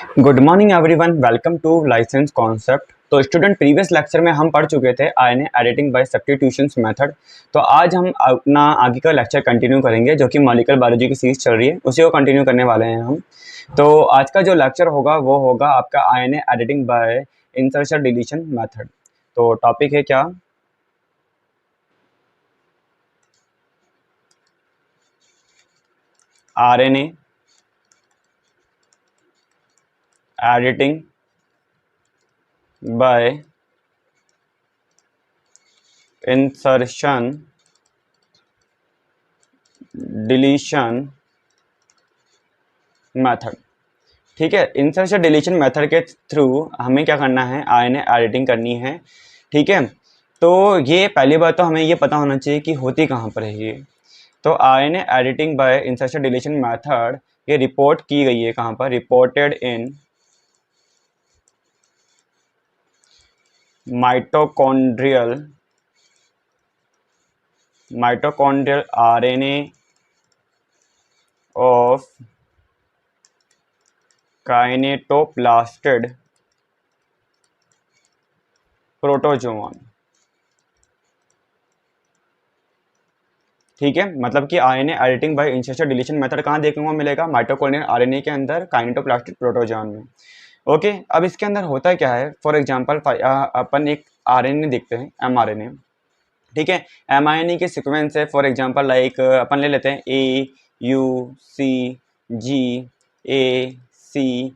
Good morning everyone, welcome to licence concept. तो student, previous lecture में हम पढ़ चुके थे RNA editing by substitutions method. तो आज हम अपना आगे का लेक्चर कंटिन्यू करेंगे, जो कि मॉलिक्यूलर बायोलॉजी की सीरीज चल रही है, उसी को कंटिन्यू करने वाले हैं हम। तो आज का जो लेक्चर होगा वो होगा आपका RNA editing by insertion deletion method. तो टॉपिक है क्या? RNA editing by insertion deletion method. ठीक है, इंसर्शन डिलीशन मेथड के थ्रू हमें क्या करना है, आरएनए एडिटिंग करनी है। ठीक है, तो ये पहली बात तो हमें ये पता होना चाहिए कि होती कहाँ पर है ये। तो RNA editing by insertion deletion method ये रिपोर्ट की गई है कहाँ पर? Reported in mitochondrial RNA of kinetoplastid protozoan. ठीक है, मतलब कि RNA editing by insertion deletion method कहाँ देखने को मिलेगा? माइटोकॉन्ड्रियल आरएनए के अंदर, काइनेटोप्लास्टिड प्रोटोजोन में। ओके, अब इसके अंदर होता क्या है? फॉर एग्जांपल अपन एक आरएनए देखते हैं, एमआरएनए। ठीक है, एमआरएनए के सीक्वेंस है, फॉर एग्जांपल लाइक अपन ले लेते हैं ए you see ji A C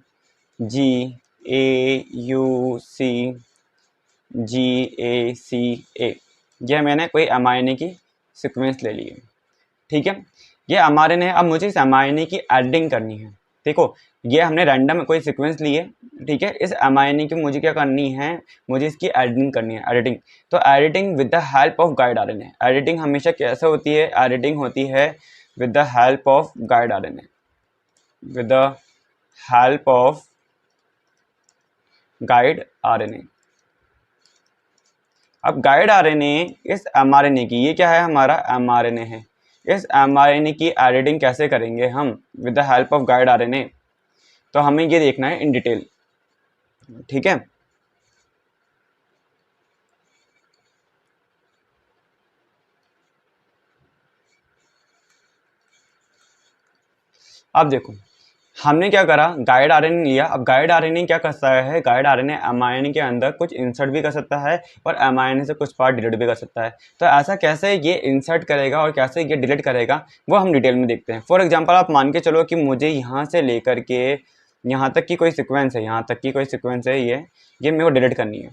ji A you see जी ए सी ए। यह मैंने कोई एमआरएनए की सीक्वेंस ले ली है। ठीक है, ये एमआरएनए है। अब मुझे इस एमआरएनए की एडिटिंग करनी है। देखो, ये हमने रैंडम कोई सीक्वेंस ली है। ठीक है, इस एमआरएनए की मुझे क्या करनी है? मुझे इसकी एडिटिंग करनी है, एडिटिंग। तो editing with the help of guide RNA. Editing हमेशा कैसे होती है? एडिटिंग होती है with the help of guide RNA, with the help of guide RNA. अब गाइड आरएनए इस एमआरएनए की, ये क्या है? हमारा एमआरएनए है। इस एमआरएनए की एडिटिंग कैसे करेंगे हम? With the help of guide RNA. तो हमें ये देखना है इन डिटेल। ठीक है, अब देखो हमने क्या करा, गाइड आरएनए लिया। अब गाइड आरएनए क्या कर सकता है? गाइड आरएनए एमआरएनए के अंदर कुछ इंसर्ट भी कर सकता है और एमआरएनए से कुछ पार्ट डिलीट भी कर सकता है। तो ऐसा कैसे ये इंसर्ट करेगा और कैसे ये डिलीट करेगा, वो हम डिटेल में देखते हैं। फॉर एग्जांपल आप मान के चलो कि मुझे यहाँ से लेकर के यहाँ तक की कोई सीक्वेंस है, यहाँ तक की कोई सीक्वेंस है, ये मेरे को डिलीट करनी है।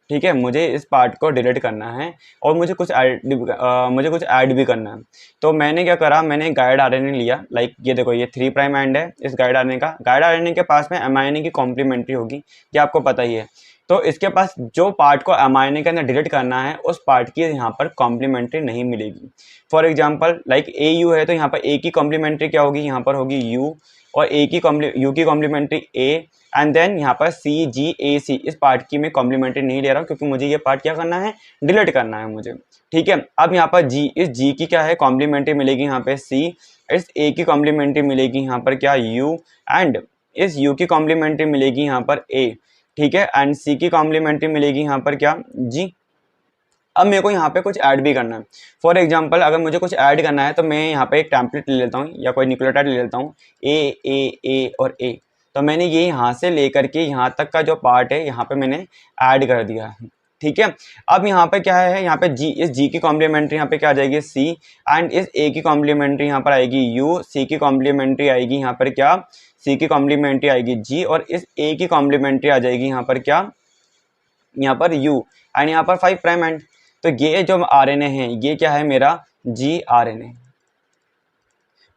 ठीक है, मुझे इस पार्ट को डिलीट करना है और मुझे कुछ ऐड भी करना है। तो मैंने क्या करा, मैंने गाइड आरएनए लिया। लाइक ये देखो, ये 3 प्राइम एंड है इस गाइड आरएनए का। गाइड आरएनए के पास में एमआरएनए की कॉम्प्लीमेंट्री होगी, ये आपको पता ही है। तो इसके पास जो पार्ट को एमआरएनए के अंदर डिलीट करना है, उस पार्ट की यहाँ पर कॉम्प्लीमेंट्री नहीं मिलेगी। For example like a you है, तो यहाँ पर ए की कॉम्प्लीमेंट्री क्या होगी? यहाँ पर होगी यू, और यू की कॉम्प्लीमेंट्री ए, एंड देन यहाँ पर सी जी ए सी। इस पार्ट की मैं कॉम्प्लीमेंट्री नहीं ले रहा हूँ, क्योंकि मुझे ये पार्ट क्या करना है? डिलीट करना है मुझे। ठीक है, अब यहाँ पर जी, इस जी की क्या है? कॉम्प्लीमेंट्री मिलेगी यहाँ पे सी। इस ए की कॉम्प्लीमेंट्री मिलेगी यहाँ पर क्या? यू। एंड इस यू की कॉम्प्लीमेंट्री मिलेगी यहाँ पर ए। ठीक है, एंड सी की कॉम्प्लीमेंट्री मिलेगी यहाँ पर क्या? जी। अब मेरे को यहाँ पे कुछ ऐड भी करना है। फॉर एग्जांपल अगर मुझे कुछ ऐड करना है, तो मैं यहाँ पे एक टेम्पलेट ले लेता हूँ या कोई न्यूक्लियोटाइड ले लेता हूँ, ए और ए। तो मैंने ये यहाँ से लेकर के यहाँ तक का जो पार्ट है, यहाँ पे मैंने ऐड कर दिया। ठीक है, अब यहाँ पे क्या है? यहाँ पे जी, इस जी की कॉम्प्लीमेंट्री यहाँ पे क्या आ जाएगी? सी। एंड इस ए की कॉम्प्लीमेंट्री यहाँ पर आएगी यू। सी की कॉम्प्लीमेंट्री आएगी यहाँ पर क्या? सी की कॉम्प्लीमेंट्री आएगी जी। और इस ए की कॉम्प्लीमेंट्री आ जाएगी यहाँ पर क्या? यहाँ पर यू। एंड यहाँ पर 5 प्राइम एंड। तो ये जो आरएनए है, ये क्या है मेरा? G RNA.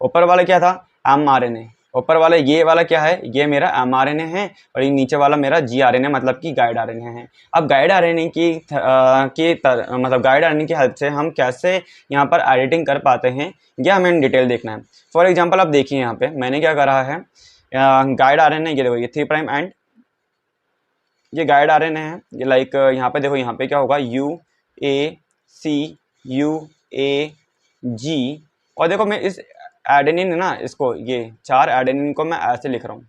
ऊपर वाला क्या था? M RNA. ऊपर वाला ये वाला क्या है? ये मेरा एम आरएनए है, और ये नीचे वाला मेरा जी आरएनए, मतलब कि गाइड आरएनए है। अब गाइड आरएनए मतलब गाइड आरएनए की हेल्प से हम कैसे यहाँ पर एडिटिंग कर पाते हैं, ये हमें डिटेल देखना है। फॉर एग्जाम्पल आप देखिए, यहाँ पे मैंने क्या करा है, गाइड आरएनए, ये देखो, ये 3 प्राइम एंड ये गाइड आरएनए है। ये लाइक यहाँ पे देखो, यहाँ पे क्या होगा? U A C U A जी। और देखो मैं इस एडेनिन है ना, इसको, ये 4 एडेनिन को मैं ऐसे लिख रहा हूँ।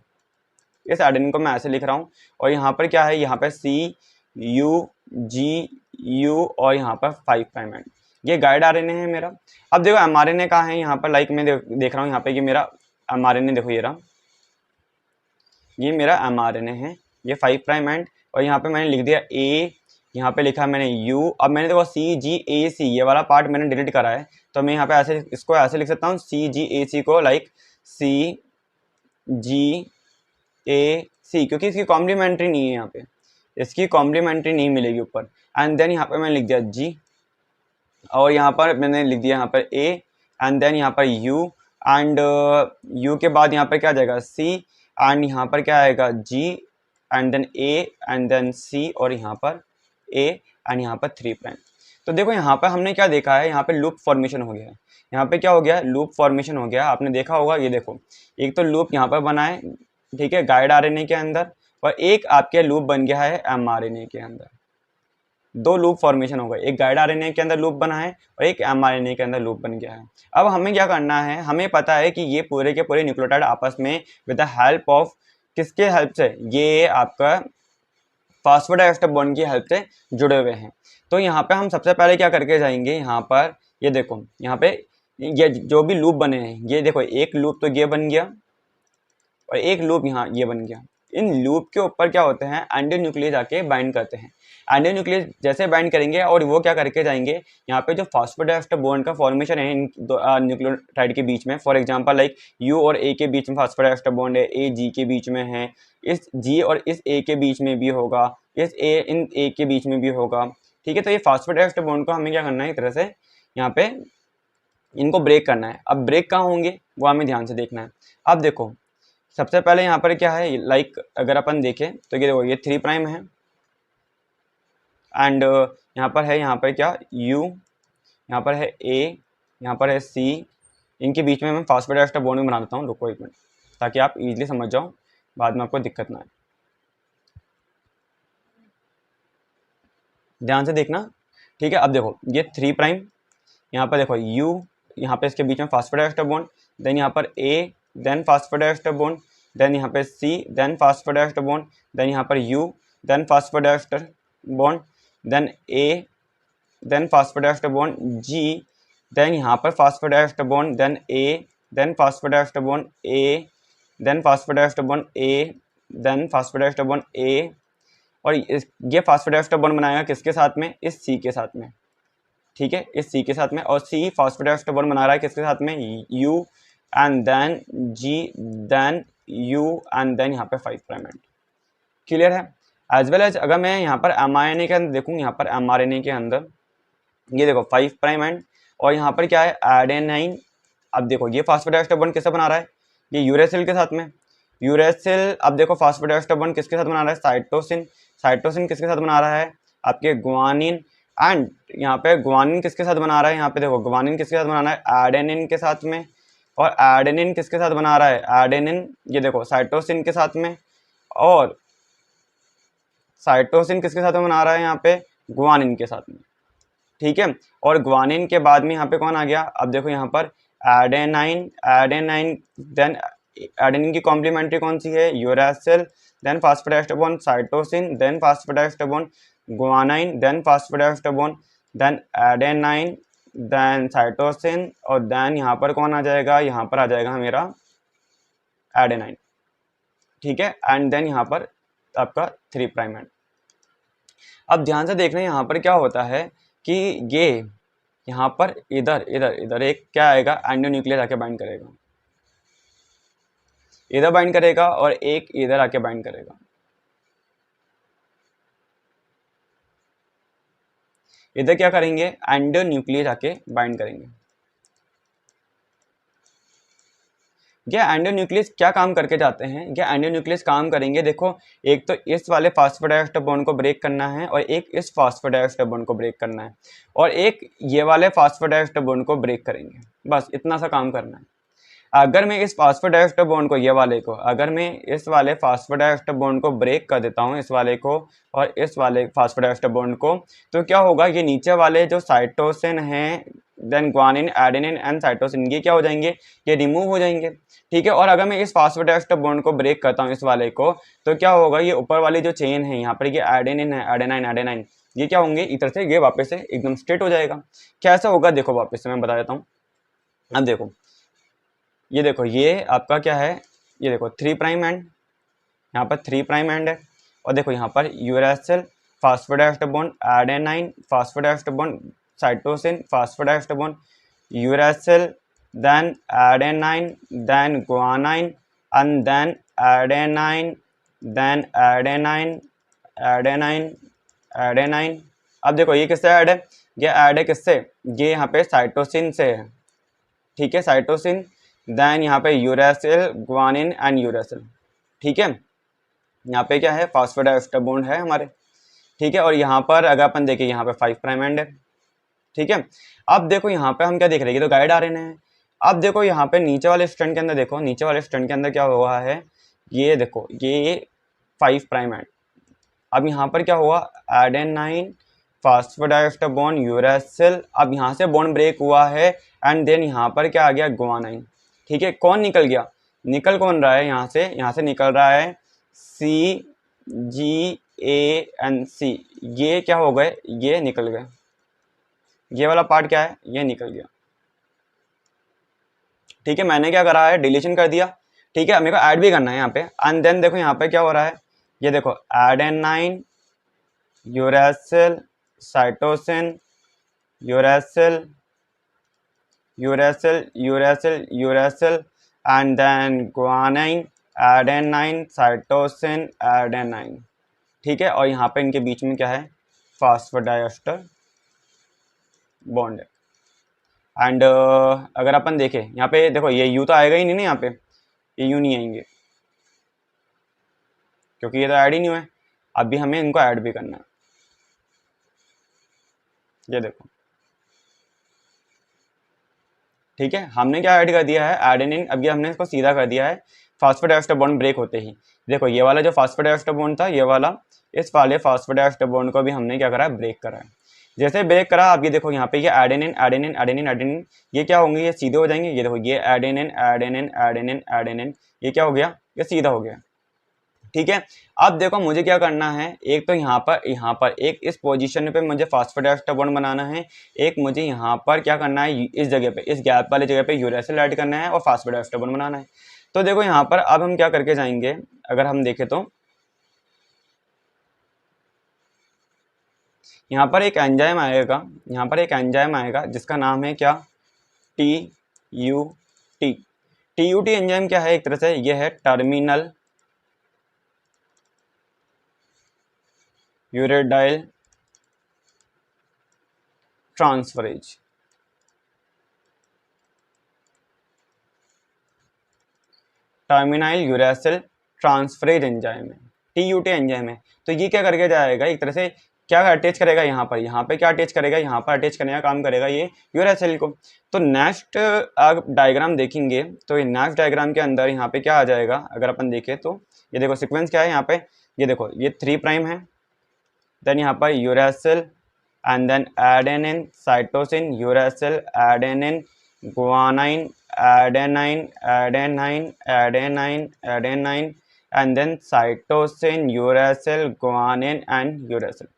इस एडेनिन को मैं ऐसे लिख रहा हूँ, और यहाँ पर क्या है, यहाँ पर CUG और यहाँ पर 5 प्राइम एंड, ये गाइड आरएनए है मेरा। अब देखो mRNA कहाँ है, यहाँ पर लाइक मैं देख रहा हूँ यहाँ पे, ये मेरा mRNA देखो, ये रहा, ये मेरा mRNA है, ये 5 प्राइम एंड, और यहाँ पे मैंने लिख दिया A, यहाँ पे लिखा मैंने U। अब मैंने देखो CGAC ये वाला पार्ट मैंने डिलीट करा है, तो मैं यहाँ पे ऐसे इसको ऐसे लिख सकता हूँ, CGAC को लाइक CGAC, क्योंकि इसकी कॉम्प्लीमेंट्री नहीं है, यहाँ पे इसकी कॉम्प्लीमेंट्री नहीं मिलेगी ऊपर। एंड देन यहाँ पे मैंने लिख दिया G, और यहाँ पर मैंने लिख दिया यहाँ पर A, एंड देन यहाँ पर U, एंड U के बाद यहाँ पर क्या आ जाएगा C, एंड यहाँ पर क्या आएगा G, and then A, and then C, और यहाँ पर A, एंड यहाँ पर 3 प्राइम। तो देखो यहाँ पर हमने क्या देखा है, यहाँ पे लूप फॉर्मेशन हो गया है, यहाँ पे क्या हो गया, लूप फॉर्मेशन हो गया, आपने देखा होगा। ये देखो एक तो लूप यहाँ पर बना है, ठीक है, गाइड आरएनए के अंदर, और एक आपके लूप बन गया है mRNA के अंदर। दो लूप फॉर्मेशन हो गए, एक गाइड आरएनए के अंदर लूप बना है और एक mRNA के अंदर लूप बन गया है। अब हमें क्या करना है, हमें पता है कि ये पूरे के पूरे न्यूक्लियोटाइड आपस में विद द हेल्प ऑफ किसके हेल्प से, ये आपका फॉस्फोडाइएस्टर बॉन्ड की हेल्प से जुड़े हुए हैं। तो यहाँ पे हम सबसे पहले क्या करके जाएंगे, यहाँ पर ये देखो, यहाँ पे ये जो भी लूप बने हैं, ये देखो एक लूप तो ये बन गया और एक लूप यहाँ ये बन गया। इन लूप के ऊपर क्या होते हैं, एंडोन्यूक्लियस आके बाइंड करते हैं। एंडोन्यूक्लियस जैसे बाइंड करेंगे और वो क्या करके जाएंगे, यहाँ पे जो फॉस्फोडाइएस्टर बॉन्ड का फॉर्मेशन है इन न्यूक्लियोटाइड के बीच में, फॉर एग्जांपल लाइक U और A के बीच में फॉस्फोडाइएस्टर बॉन्ड है, A G के बीच में है, इस G और इस A के बीच में भी होगा, इस A इन A के बीच में भी होगा, ठीक है। तो ये फॉस्फोडाइएस्टर बॉन्ड को हमें क्या करना है, एक तरह से यहाँ पे इनको ब्रेक करना है। अब ब्रेक कहाँ होंगे वो हमें ध्यान से देखना है। अब देखो सबसे पहले यहाँ पर क्या है, लाइक अगर अपन देखें तो ये देखो ये 3 प्राइम है, एंड यहाँ पर है, यहाँ पर क्या U, यहाँ पर है A, यहाँ पर है C, इनके बीच में मैं फॉस्फोडाइएस्टर बॉन्ड में बना देता हूँ। रुको एक मिनट, ताकि आप इजीली समझ जाओ, बाद में आपको दिक्कत ना आए। ध्यान से देखना, ठीक है। अब देखो ये 3 प्राइम, यहाँ पर देखो U, यहाँ पे इसके बीच में फॉस्फोडाइएस्टर बॉन्ड, देन यहाँ पर A, then phosphodiester bond, then यहाँ पे C, then phosphodiester bond, then यहाँ पर U, then phosphodiester bond, then A, then phosphodiester bond G, then यहाँ पर phosphodiester bond, then A, then phosphodiester bond A, then phosphodiester bond A, then phosphodiester bond A, और ये phosphodiester bond बनाएगा किसके साथ में, इस C के साथ में, ठीक है, इस C के साथ में। और C फॉस्फोडाइएस्टर बॉन्ड बना रहा है किसके साथ में, U, and then G, then U, and then यहाँ पे 5 प्राइम एंड। क्लियर है। एज वेल एज अगर मैं यहाँ पर mRNA के अंदर देखूँ, यहाँ पर mRNA के अंदर ये देखो 5 प्राइम एंड, और यहाँ पर क्या है एडेनाइन। अब देखो ये फॉस्फोडाइएस्टर बॉन्ड किससे बना रहा है, ये यूरेसिल के साथ में, यूरेसिल। अब देखो फॉस्फोडाइएस्टर बॉन्ड किसके साथ बना रहा है, साइटोसिन, साइटोसिन किसके साथ बना रहा है, आपके गुआनिन, एंड यहाँ पे गुआनिन किसके साथ बना रहा है, यहाँ पे देखो गुआनिन किसके साथ बना रहा है, एडेनिन के साथ में, और एडेनिन किसके साथ बना रहा है, एडेनिन ये देखो साइटोसिन के साथ में, और साइटोसिन किसके साथ में बना रहा है, यहाँ पे गुआनिन के साथ में, ठीक है। और गुआनिन के बाद में यहाँ पे कौन आ गया, अब देखो यहाँ पर एडेनाइन, एडेनाइन, देन एडेनिन की कॉम्प्लीमेंट्री कौन सी है, uracil, then phosphodiester bond cytosine, then phosphodiester bond guanine, then phosphodiester bond, then adenine, then cytosine, और देन यहाँ पर कौन आ जाएगा, यहाँ पर आ जाएगा मेरा एडेनाइन, ठीक है। एंड देन यहाँ पर आपका 3 प्राइम एंड। अब ध्यान से देखना यहाँ पर क्या होता है कि ये यहाँ पर इधर इधर इधर एक क्या आएगा, एंडोन्यूक्लियस आके बाइंड करेगा, इधर बाइंड करेगा, और एक इधर आके बाइंड करेगा। इधर क्या करेंगे, एंडोन्यूक्लियस आके बाइंड करेंगे। ये एंडोन्यूक्लियस क्या काम करके जाते हैं, ये एंडोन्यूक्लियस काम करेंगे, देखो एक तो इस वाले फॉस्फोडाइएस्टर बॉन्ड को ब्रेक करना है, और एक इस फॉस्फोडाइएस्टर बॉन्ड को ब्रेक करना है, और एक ये वाले फॉस्फोडाइएस्टर बॉन्ड को ब्रेक करेंगे। बस इतना सा काम करना है। अगर मैं इस फॉस्फोडाइएस्टर बॉन्ड को, ये वाले को, अगर मैं इस वाले फॉस्फोडाइएस्टर बॉन्ड को ब्रेक कर देता हूँ, इस वाले को और इस वाले फॉस्फोडाइएस्टर बॉन्ड को, तो क्या होगा, ये नीचे वाले जो साइटोसिन हैं then guanine, adenine and cytosine, ये क्या हो जाएंगे, ये रिमूव हो जाएंगे। ठीक है, और अगर मैं इस फॉस्फोडाइस्टर बॉन्ड को ब्रेक करता हूँ इस वाले को, तो क्या होगा, ये ऊपर वाली जो चेन है यहाँ पर ये एडेनिन है, एडेनाइन एडेनाइन, ये क्या होंगे, इधर से ये वापस से एकदम स्ट्रेट हो जाएगा। कैसा होगा देखो, वापस से मैं बता देता हूँ। अब देखो, ये देखो, ये आपका क्या है, ये देखो 3 प्राइम एंड, यहाँ पर 3 प्राइम एंड है, और देखो यहाँ पर uracil phosphodiester bond, adenine phosphodiester bond, cytosine phosphodiester bond, uracil, then adenine, then guanine, and then adenine, then adenine, adenine, adenine। अब देखो ये किससे ऐड है, ये ऐड है किससे, ये यहाँ पे साइटोसिन से है। ठीक है, साइटोसिन, देन यहाँ पे यूरेसिल, ग्वानिन एंड यूरेसिल। ठीक है, यहाँ पे क्या है, फास्फोडाइस्टर बॉन्ड है हमारे। ठीक है, और यहाँ पर अगर अपन देखें, यहाँ पे 5 प्राइम एंड है। ठीक है, अब देखो यहाँ पे हम क्या देख रहे हैं, ये तो गाइड आरएनए है। अब देखो यहाँ पे नीचे वाले स्ट्रैंड के अंदर देखो, नीचे वाले स्ट्रैंड के अंदर क्या हुआ है, ये देखो ये 5 प्राइम एंड। अब यहाँ पर क्या हुआ, एडेनाइन फास्फोडाइस्टर बॉन्ड यूरेसिल, अब यहाँ से बॉन्ड ब्रेक हुआ है, एंड देन यहाँ पर क्या आ गया, गुआनाइन। ठीक है, कौन निकल गया, निकल कौन रहा है यहाँ से निकल रहा है CGANC, ये क्या हो गए, ये निकल गए, ये वाला पार्ट क्या है, ये निकल गया। ठीक है, मैंने क्या करा है, डिलीशन कर दिया। ठीक है, मेरे को ऐड भी करना है यहाँ पे, एंड देन देखो यहाँ पे क्या हो रहा है, ये देखो adenine, uracil, cytosine, uracil, uracil, uracil, uracil, and then guanine, adenine, cytosine, adenine. ठीक है, और यहाँ पे इनके बीच में क्या है, फास्फोडाइस्टर बॉन्ड है। एंड अगर अपन देखें यहाँ पे देखो, ये यू तो आएगा ही नहीं ना, यहाँ पे ये यू नहीं आएंगे, क्योंकि ये तो ऐड ही नहीं हुआ है। अभी हमें इनको ऐड भी करना है। ये देखो, ठीक है, हमने क्या ऐड कर दिया है, एडेनिन। अभी हमने इसको सीधा कर दिया है फास्फोडाइस्टर बॉन्ड ब्रेक होते ही। देखो ये वाला जो फास्फोडाइस्टर बॉन्ड था, ये वाला, इस वाले फास्फोडाइस्टर बॉन्ड को भी हमने क्या करा है, ब्रेक करा है। जैसे ब्रेक करा, अब ये देखो यहाँ पे ये एडेनिन, एडेनिन, एडेनिन, एडेनिन, ये क्या होंगे, ये सीधे हो जाएंगे। ये देखो ये एडेनिन, एडेनिन, एडेनिन, एडेनिन, ये क्या हो गया, ये सीधा हो गया। ठीक है, अब देखो मुझे क्या करना है, एक तो यहाँ पर एक इस पोजीशन पे मुझे फास्फोडाइस्टर बॉन्ड बनाना है, एक मुझे यहाँ पर क्या करना है, इस जगह पे, इस गैप वाली जगह पे यूरेसिल ऐड करना है और फास्फोडाइस्टर बॉन्ड बनाना है। तो देखो यहाँ पर अब हम क्या करके जाएंगे, अगर हम देखें तो यहाँ पर एक एंजाइम आएगा, यहाँ पर एक एंजाइम आएगा जिसका नाम है क्या, TUT। TUT एंजाइम क्या है, एक तरह से ये है terminal uridyl transferase. Terminal uracil transferase enzyme है, TUT एंजाइम है। तो ये क्या करके जाएगा, एक तरह से क्या अटैच करेगा, यहाँ पे क्या अटैच करेगा, यहाँ पर अटैच करने का काम करेगा ये यूरेसिल को। तो नेक्स्ट आप डायग्राम देखेंगे, तो ये नेक्स्ट डायग्राम के अंदर यहाँ पे क्या आ जाएगा, अगर अपन देखें तो ये देखो सीक्वेंस क्या है यहाँ पे, ये देखो ये 3 प्राइम है, देन यहाँ पर uracil, and then adenine, cytosine, uracil, adenine, guanine, adenine, adenine, adenine, adenine, and then cytosine, uracil, guanine and uracil.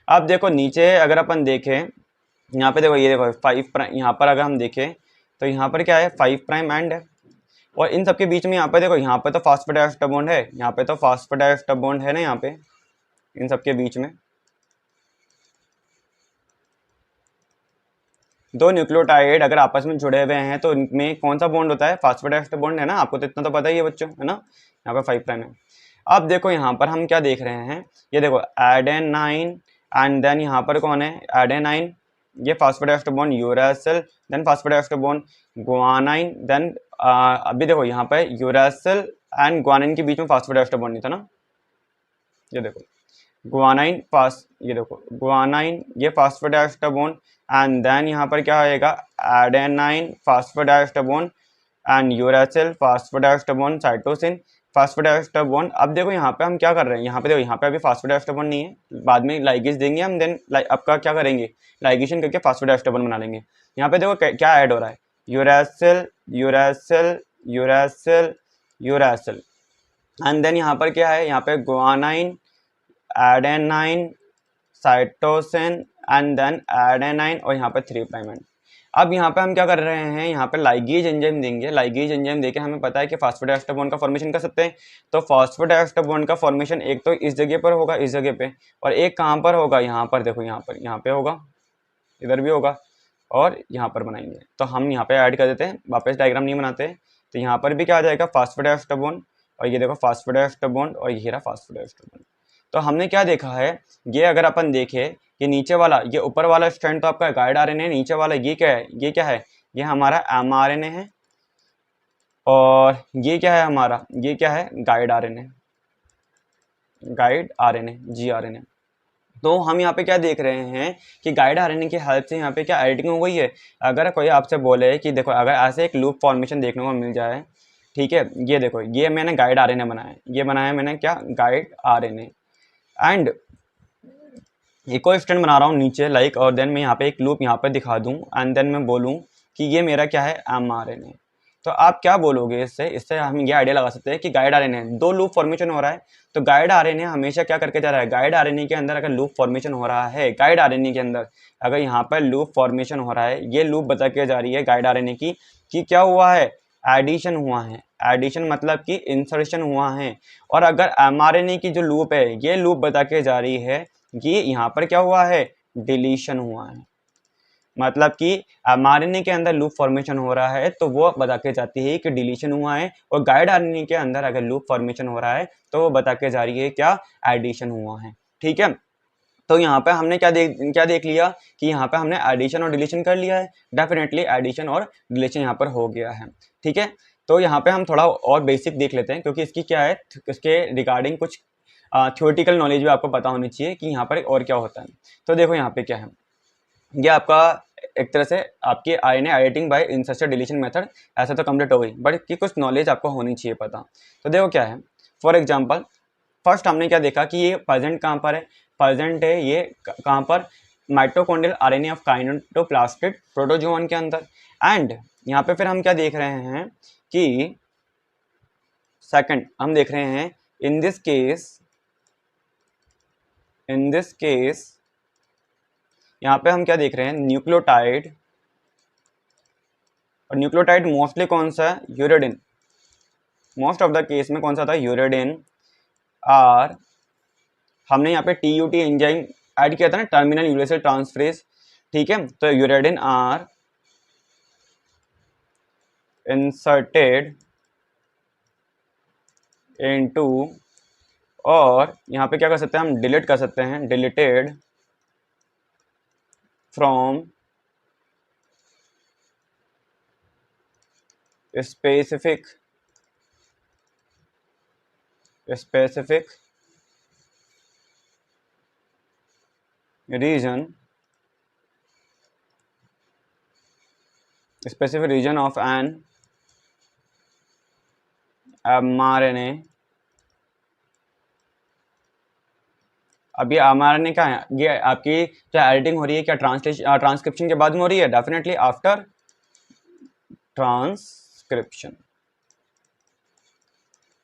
अब देखो नीचे अगर अपन देखें, यहाँ पे देखो, ये देखो 5 प्राइम, यहाँ पर अगर हम देखें तो यहाँ पर क्या है, 5 प्राइम एंड है, और इन सबके बीच में यहाँ पे देखो, यहाँ पे तो फास्फोडाइस्टर बॉन्ड है, यहाँ पे तो फास्फोडाइस्टर बॉन्ड है ना, यहाँ पे इन सबके बीच में 2 न्यूक्लियोटाइड अगर आपस में जुड़े हुए हैं तो इनमें कौन सा बॉन्ड होता है, फास्फोडाइस्टर बॉन्ड है ना, आपको तो इतना तो पता ही है बच्चों, है ना। यहाँ पे 5 प्राइम है। अब देखो यहाँ पर हम क्या देख रहे हैं, ये देखो एडेनाइन, एंड देन यहाँ पर कौन है, एडेनाइन, ये phosphodiester bond uracil, then phosphodiester bond guanine, then अभी देखो यहाँ पे यूरेसिल एंड गुआनाइन के बीच में फास्फोडाइस्टर बॉन्ड नहीं था ना, ये देखो गुआनाइन ये देखो गुआनाइन, ये फास्फोडाइस्टर बॉन्ड, एंड देन यहाँ पर क्या आएगा, adenine phosphodiester bond and uracil phosphodiester bond cytosine, phosphodiester bond. अब देखो यहाँ पे हम क्या कर रहे हैं, यहाँ पे देखो, यहाँ पे अभी फास्फोडाइस्टर बॉन्ड नहीं है, बाद में लाइगेज देंगे हम, देन आपका क्या करेंगे, लाइगेशन करके फास्फोडाइस्टर बॉन्ड बना लेंगे। यहाँ पे देखो क्या ऐड हो रहा है, uracil uracil uracil uracil, and then यहाँ पर क्या है, यहाँ पे guanine, adenine, cytosine and then adenine, और यहाँ पे 3 प्राइम एंड। अब यहाँ पे हम क्या कर रहे हैं, यहाँ पे लाइगेज एंजाइम देंगे, लाइगेज एंजाइम देके हमें पता है कि फास्फोडाइस्टर बॉन्ड का फॉर्मेशन कर सकते हैं। तो फास्फोडाइस्टर बॉन्ड का फॉर्मेशन एक तो इस जगह पर होगा, इस जगह पे, और एक कहाँ पर होगा, यहाँ पर देखो, यहाँ पे होगा, इधर भी होगा, और यहाँ पर बनाएंगे। तो हम यहाँ पे ऐड कर देते हैं, वापस डायग्राम नहीं बनाते। तो यहाँ पर भी क्या आ जाएगा, फास्फोडाइस्टर बॉन्ड, और ये देखो फास्फोडाइस्टर बॉन्ड, और ये रहा फास्फोडाइस्टर बॉन्ड। तो हमने क्या देखा है, ये अगर अपन देखें कि नीचे वाला, ये ऊपर वाला स्ट्रैंड तो आपका गाइड आरएनए है, नीचे वाला ये क्या है, ये क्या है, ये हमारा एमआरएनए है, और ये क्या है हमारा, ये क्या है, गाइड आरएनए, गाइड आरएनए, जीआरएनए। तो हम यहाँ पे क्या देख रहे हैं कि गाइड आरएनए की हेल्प से यहाँ पे क्या एडिटिंग हो गई है। अगर कोई आपसे बोले कि देखो अगर ऐसे एक लूप फॉर्मेशन देखने को मिल जाए, ठीक है, ये देखो, ये मैंने गाइड आरएनए बनाया, ये बनाया मैंने क्या, गाइड आरएनए, एंड एक और स्टैंड बना रहा हूँ नीचे लाइक, और देन मैं यहाँ पे एक लूप यहाँ पे दिखा दूँ, एंड देन मैं बोलूँ कि ये मेरा क्या है, एमआरएनए। तो आप क्या बोलोगे इससे हम ये आइडिया लगा सकते हैं कि गाइड आरएनए, 2 लूप फॉर्मेशन हो रहा है। तो गाइड आरएनए हमेशा क्या करके जा रहा है, गाइड आरएनए के अंदर अगर लूप फॉर्मेशन हो रहा है, गाइड आरएनए के अंदर अगर यहाँ पर लूप फॉर्मेशन हो रहा है, ये लूप बता के जा रही है गाइड आरएनए की कि क्या हुआ है, एडिशन हुआ है। एडिशन मतलब कि इंसर्शन हुआ है। और अगर एमआरएनए की जो लूप है, ये लूप बता के जा रही है कि यहाँ पर क्या हुआ है, डिलीशन हुआ है। मतलब कि एमआरएनए के अंदर लूप फॉर्मेशन हो रहा है तो वो बता के जाती है कि डिलीशन हुआ है, और गाइड आरएनए के अंदर अगर लूप फॉर्मेशन हो रहा है तो वो बता के जा रही है क्या, एडिशन हुआ है। ठीक है, तो यहाँ पे हमने क्या देख लिया कि यहाँ पे हमने एडिशन और डिलीशन कर लिया है, डेफिनेटली एडिशन और डिलीशन यहाँ पर हो गया है। ठीक है, तो यहाँ पे हम थोड़ा और बेसिक देख लेते हैं, क्योंकि इसकी क्या है, इसके रिगार्डिंग कुछ थ्योरेटिकल नॉलेज भी आपको पता होनी चाहिए कि यहाँ पर और क्या होता है। तो देखो यहाँ पे क्या है, ये आपका एक तरह से आपकी RNA editing by insertion deletion method ऐसा तो कंप्लीट हो गई, बट की कुछ नॉलेज आपको होनी चाहिए पता। तो देखो क्या है, फॉर एग्जांपल फर्स्ट हमने क्या देखा कि ये प्रेजेंट कहाँ पर है, प्रेजेंट है ये कहाँ पर, mitochondrial RNA of kinetoplastid protozoan के अंदर। एंड यहाँ पे फिर हम क्या देख रहे हैं कि सेकंड हम देख रहे हैं इन दिस केस यहाँ पे हम क्या देख रहे हैं, न्यूक्लियोटाइड, और न्यूक्लियोटाइड मोस्टली कौन सा है, यूरेडिन, मोस्ट ऑफ द केस में कौन सा था, यूरेडिन। और हमने यहाँ पे TUT एंजाइम ऐड किया था ना, टर्मिनल यूरेसिल ट्रांसफरेज। ठीक है, तो यूरेडिन आर इंसर्टेड इनटू, और यहाँ पे क्या कर सकते हैं हम, डिलीट कर सकते हैं, deleted from specific region, specific region of an mRNA। अब ये mRNA का है, ये आपकी क्या एडिटिंग हो रही है, क्या ट्रांसक्रिप्शन के बाद में हो रही है, डेफिनेटली आफ्टर ट्रांसक्रिप्शन।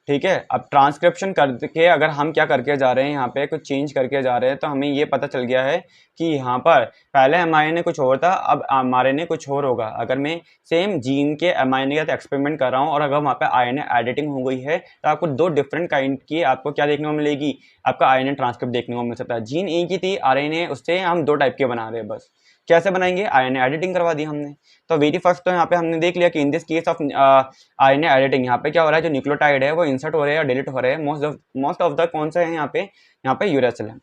ठीक है, अब ट्रांसक्रिप्शन करके अगर हम क्या करके जा रहे हैं, यहाँ पे कुछ चेंज करके जा रहे हैं, तो हमें ये पता चल गया है कि यहाँ पर पहले एमआरएनए कुछ और था, अब एमआरएनए कुछ और होगा। अगर मैं सेम जीन के एमआरएनए के साथ एक्सपेरिमेंट कर रहा हूँ और अगर वहाँ पे आरएनए एडिटिंग हो गई है, तो आपको 2 डिफरेंट काइंड की आपको क्या देखने को मिलेगी, आपका आरएनए ट्रांसक्रिप्ट देखने को मिल सकता है। जीन एक ही थी, आरएनए उससे हम 2 टाइप के बना रहे हैं बस। कैसे बनाएंगे, आरएनए एडिटिंग करवा दी हमने। तो वेरी फर्स्ट तो यहाँ पे हमने देख लिया कि in this case of RNA editing, यहाँ पे क्या हो रहा है, जो न्यूक्लियोटाइड है वो इंसर्ट हो रहे हैं या डिलीट हो रहे हैं, मोस्ट ऑफ द कौन सा है यहाँ पे यूरेसिल है।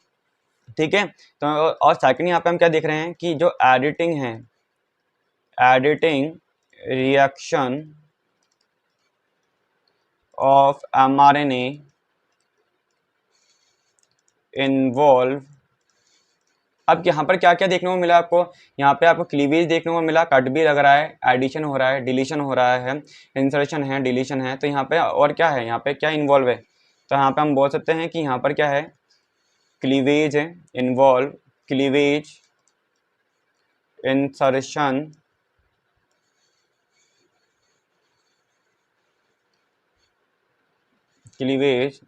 ठीक है, तो और सेकंड यहाँ पे हम क्या देख रहे हैं कि जो एडिटिंग है, editing reaction of mRNA involve अब यहाँ पर क्या क्या देखने को मिला आपको, यहाँ पे आपको क्लीवेज देखने को मिला, कट भी लग रहा है, एडिशन हो रहा है, डिलीशन हो रहा है, इंसर्शन है, डिलीशन है। तो यहाँ पे और क्या है, यहाँ पे क्या इन्वॉल्व है, तो यहाँ पे हम बोल सकते हैं कि यहाँ पर क्या है, क्लीवेज है, involve, cleavage, insertion, cleavage,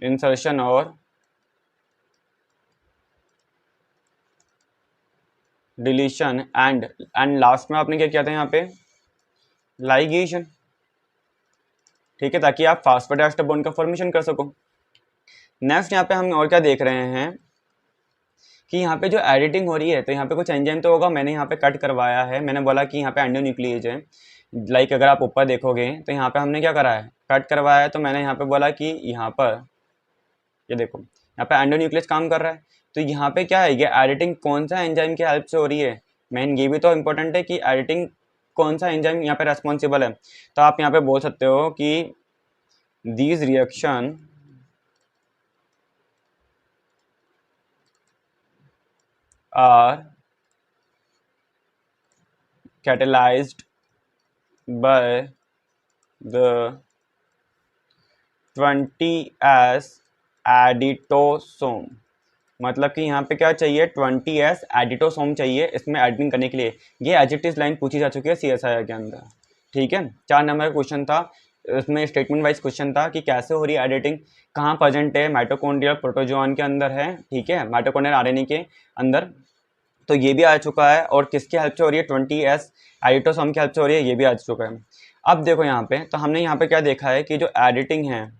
insertion और डिलीशन एंड लास्ट में आपने क्या किया था यहाँ पे, लाइगेशन। ठीक है, ताकि आप फास्फोडाइस्टर बॉन्ड का फॉर्मेशन कर सको। नेक्स्ट यहाँ पे हम और क्या देख रहे हैं कि यहाँ पे जो एडिटिंग हो रही है, तो यहाँ पे कुछ एंजाइम तो होगा, मैंने यहाँ पे कट करवाया है, मैंने बोला कि यहाँ पे एंडोन्यूक्लिएज है। लाइक अगर आप ऊपर देखोगे तो यहाँ पे हमने क्या करा है, कट करवाया है। तो मैंने यहाँ पे बोला कि यहाँ पर ये देखो, यहाँ पे एंडोन्यूक्लियस काम कर रहा है। तो यहाँ पे क्या है, ये एडिटिंग कौन सा एंजाइम की हेल्प से हो रही है, मेन ये भी तो इम्पोर्टेंट है कि एडिटिंग कौन सा एंजाइम यहाँ पे रेस्पॉन्सिबल है। तो आप यहाँ पे बोल सकते हो कि these reaction are catalyzed by the 20s editosome. मतलब कि यहाँ पे क्या चाहिए, 20s एडिटोसोम चाहिए इसमें एडिटिंग करने के लिए। ये एडजेक्टिव लाइन पूछी जा चुकी है CSIR के अंदर। ठीक है, 4 नंबर का क्वेश्चन था, इसमें स्टेटमेंट वाइज क्वेश्चन था कि कैसे हो रही है एडिटिंग, कहाँ प्रेजेंट है, माइटोकॉन्ड्रियल प्रोटोजोन के अंदर है, ठीक है, माइटोकॉन्ड्रियल आरएनए के अंदर। तो ये भी आ चुका है, और किसकी हेल्प से हो रही है, 20s एडिटोसोम की हेल्प से हो रही है, ये भी आ चुका है। अब देखो यहाँ पे, तो हमने यहाँ पे क्या देखा है कि जो एडिटिंग है,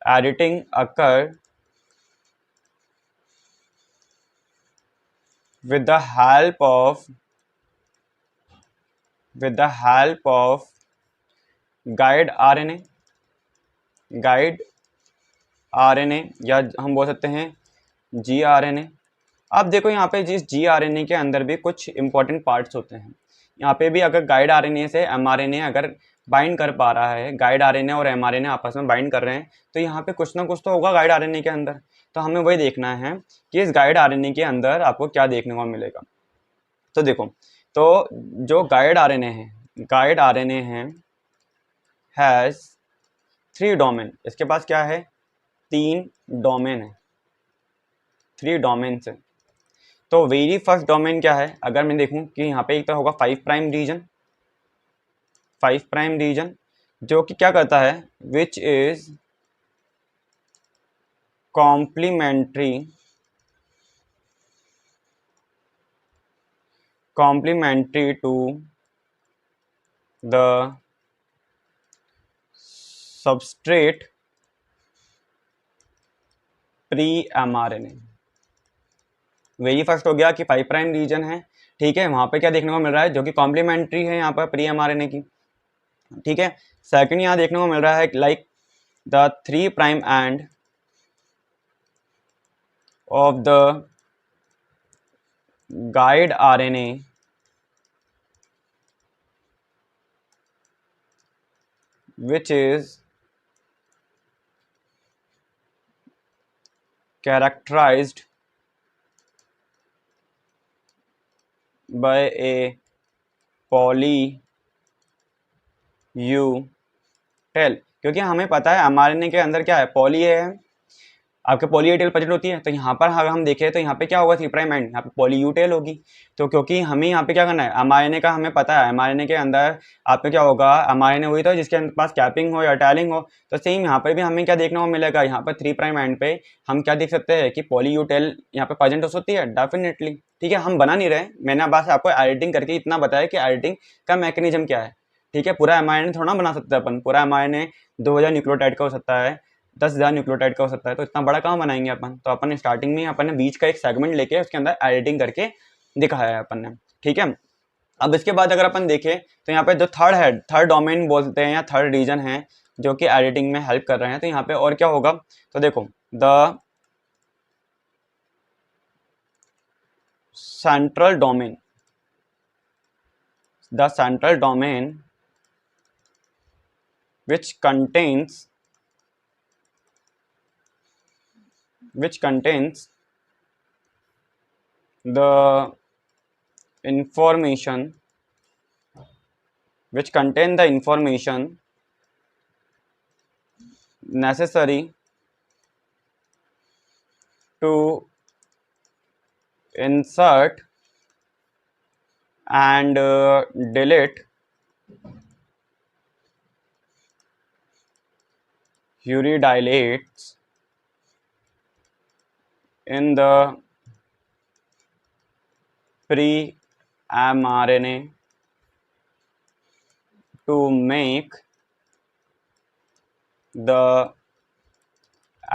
editing occur with the help of guide RNA, guide RNA, या हम बोल सकते हैं gRNA। अब देखो यहाँ पे जिस gRNA के अंदर भी कुछ इंपॉर्टेंट पार्ट्स होते हैं। यहाँ पे भी अगर गाइड RNA से mRNA अगर बाइंड कर पा रहा है, गाइड RNA और mRNA आपस में बाइंड कर रहे हैं, तो यहाँ पे कुछ ना कुछ तो होगा गाइड RNA के अंदर। तो हमें वही देखना है कि इस गाइड RNA के अंदर आपको क्या देखने को मिलेगा। तो देखो, तो जो गाइड RNA है, गाइड RNA हैज 3 डोमेन, इसके पास क्या है, 3 डोमेन है, 3 डोमेन है। तो वेरी फर्स्ट डोमेन क्या है, अगर मैं देखूं कि यहाँ पे एक तो होगा 5 प्राइम रीजन, 5 प्राइम रीजन, जो कि क्या करता है, which is complementary to the substrate pre mRNA। Very first हो गया कि 5 प्राइम रीजन है, ठीक है, वहां पे क्या देखने को मिल रहा है, जो कि कॉम्प्लीमेंट्री है यहाँ पर प्री mRNA की। ठीक है, सेकंड यहाँ देखने को मिल रहा है like the 3 prime and of the guide RNA which is characterized by a polyU tail. क्योंकि हमें पता है mRNA के अंदर क्या है, पॉली है, आपके पॉली ए टेल प्रेजेंट होती है। तो यहाँ पर अगर हम देखें तो यहाँ पे क्या होगा, 3 प्राइम एंड, यहाँ पे पॉली यू टेल होगी। तो क्योंकि हमें यहाँ पे क्या करना है, mRNA का हमें पता है, mRNA के अंदर आपको क्या होगा, mRNA हुई तो जिसके पास कैपिंग हो या टैलिंग हो। तो सेम यहाँ पर भी हमें क्या देखने को मिलेगा, यहाँ पर 3 प्राइम एंड पे हम क्या देख सकते हैं कि पॉली यू टेल यहाँ पे प्रेजेंट हो सकती है डेफिनेटली। ठीक है, हम बना नहीं रहे, मैंने बस आपको एडिटिंग करके इतना बताया कि एडिटिंग का मैकेनिज्म क्या है। ठीक है, पूरा mRNA थोड़ा बना सकते हैं अपन, पूरा mRNA 2000 न्यूक्लियोटाइड का हो सकता है, 10,000 न्यूक्लियोटाइड का हो सकता है। तो इतना बड़ा कहाँ बनाएंगे अपन, तो अपन स्टार्टिंग में अपन ने बीच का एक सेगमेंट लेके उसके अंदर एडिटिंग करके दिखाया है अपन ने। ठीक है, अब इसके बाद अगर अपन देखें तो यहाँ पे जो थर्ड है, थर्ड डोमेन बोलते हैं या थर्ड रीजन है जो कि एडिटिंग में हेल्प कर रहे हैं। तो यहाँ पे और क्या होगा, तो देखो the central domain, the central domain which contains which contains the information necessary to insert and delete uridilates in the pre-mRNA to make the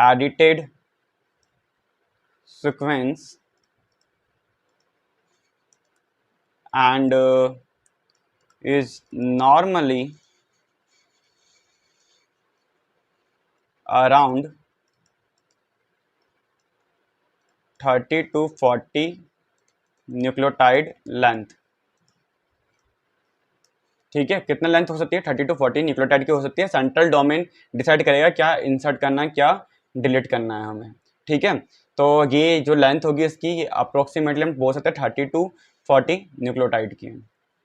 edited sequence and is normally around 30 to 40 nucleotide length. ठीक है, कितना length हो सकती है? 30 to 40 nucleotide की हो सकती है। सेंट्रल डोमेन डिसाइड करेगा क्या इंसर्ट करना है, क्या डिलीट करना है हमें। ठीक है, तो ये जो लेंथ होगी इसकी अप्रोक्सीमेटली हम बोल सकते हैं 30 टू 40 न्यूक्लियोटाइड की।